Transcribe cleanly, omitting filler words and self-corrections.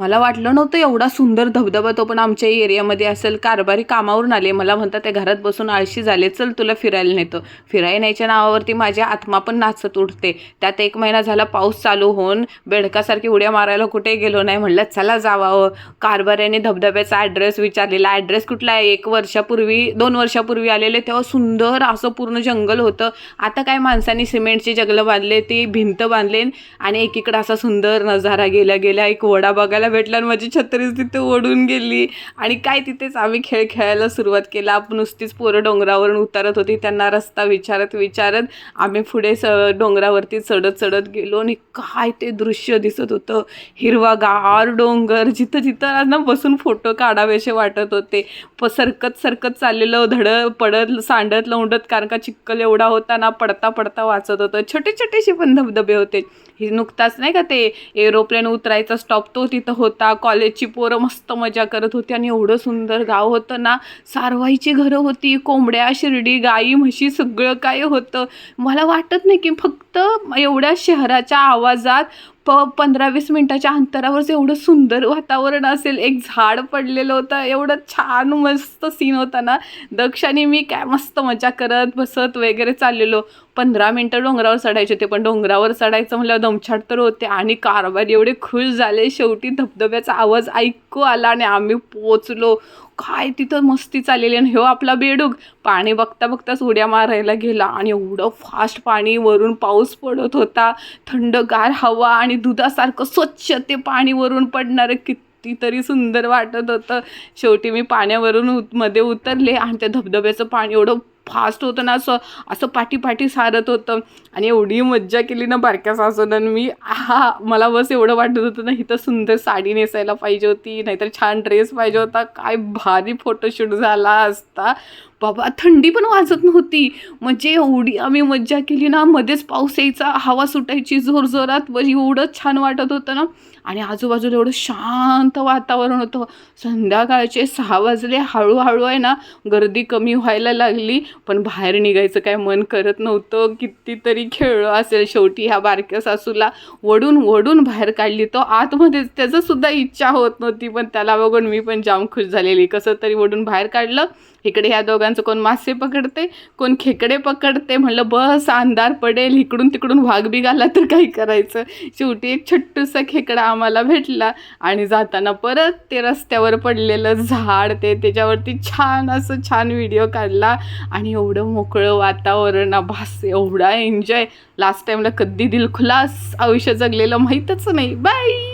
मला वाटलं नव्हतं एवढा सुंदर धबधबा तो पण आमच्या एरियामध्ये असेल. कारभारी कामावरून आले. मला म्हणतात ते घरात बसून आळशी झाले, चल तुला फिरायला नेतो. फिरायला न्यायच्या नावावरती माझी आत्मा पण नाचत उठते. त्यात 1 महिना झाला पाऊस चालू होऊन बेडकासारखी उड्या मारायला कुठे गेलो नाही. म्हणलं चला जावावं. कारभाऱ्याने धबधब्याचा ॲड्रेस विचारलेला. ॲड्रेस कुठला आहे? 2 वर्षापूर्वी आलेले तेव्हा सुंदर असं पूर्ण जंगल होतं. आता काय माणसांनी सिमेंटची जंगलं बांधले, ती भिंत बांधले आणि एकीकडे असा सुंदर नजारा. गेल्या गेल्या एक वडा बघायला भेटला आणि माझी छत्रीच तिथे ओढून गेली. आणि काय तिथेच आम्ही खेळ खेळायला सुरुवात केला. नुसतीच पोरं डोंगरावरून उतरत होती. त्यांना रस्ता विचारत विचारत आम्ही पुढे डोंगरावरती चढत गेलो आणि काय ते दृश्य दिसत होतं. हिरवागार डोंगर, जिथं जिथं ना बसून फोटो काढावेसे वाटत होते. सरकत चाललेलं, धडक पडत सांडत लवंडत, कारण का चिखल एवढा होता ना, पडता वाचत होतं. छोटे छोटेसे पण धबधबे होते. ही नुकताच नाही का ते एरोप्लेन उतरायचा स्टॉप तो तिथं होता. कॉलेजची पोरं मस्त मजा करत होती आणि एवढं सुंदर गाव होतं ना. सारवाईची घरं होती, कोंबड्या, शिर्डी, गाई, म्हशी सगळं काय होतं. मला वाटत नाही की फक्त एवढ्या शहराच्या आवाजात 15-20 मिनिटाच्या अंतरावरच एवढं सुंदर वातावरण असेल. एक झाड पडलेलं होतं, एवढं छान मस्त सीन होता ना. दक्ष आणि मी काय मस्त मजा करत बसत वगैरे चाललेलो. 15 मिनटं डोंगरावर चढायचे होते, पण डोंगरावर चढायचं म्हणल्यावर दमछाट तर होते. आणि कारभारी एवढे खुश झाले. शेवटी धबधब्याचा आवाज ऐकू आला आणि आम्ही पोचलो. काय तिथं मस्ती चाललेली. आणि ह्यो आपला बेडूक पाणी बघताच उड्या मारायला गेला. आणि एवढं फास्ट पाणी, वरून पाऊस पडत होता, थंडगार हवा आणि दुधासारखं स्वच्छ ते पाणी वरून पडणारं. कितीतरी सुंदर वाटत होतं. शेवटी मी पाण्यावरून मध्ये उतरले आणि त्या धबधब्याचं पाणी एवढं फास्ट होतं ना, असं पाठी सारत होतं. आणि एवढी मज्जा केली ना बारक्या सासूनं मी. मला बस एवढं वाटत होतं ना, इथं सुंदर साडी नेसायला पाहिजे होती, नाहीतर छान ड्रेस पाहिजे होता. काय भारी फोटोशूट झाला असता बाबा. थंडी पण वाजत नव्हती. म्हणजे एवढी आम्ही मज्जा केली ना. मध्येच पाऊस यायचा, हवा सुटायची जोरजोरात. एवढं छान वाटत होतं ना. आणि आजूबाजूला एवढं शांत वातावरण होतं. संध्याकाळचे 6 वाजले. हळूहळू आहे ना गर्दी कमी व्हायला लागली, पण बाहेर निघायचं काय मन करत नव्हतं. कितीतरी खेळलो असेल. शेवटी ह्या बारक्या सासूला वडून बाहेर काढली. तो आतमध्ये त्याचं सुद्धा इच्छा होत नव्हती, पण त्याला बघून मी पण जाम खुश झालेली. कसं तरी वडून बाहेर काढलं. इकडे ह्या दोघांचं कोण मासे पकडते, कोण खेकडे पकडते. म्हणलं बस अंधार पडेल, इकडून तिकडून वाघ बिघ आला तर काही करायचं. शेवटी एक छोटूसा खेकडा आम्हाला भेटला. आणि जाताना परत ते रस्त्यावर पडलेलं झाड, त्याच्यावरती छान व्हिडिओ काढला. आणि एवढं मोकळं वातावरण, भास, एवढा एन्जॉय. लास्ट टाईमला कधी दिलखुलास आयुष्य जगलेलं माहीतच नाही. बाय.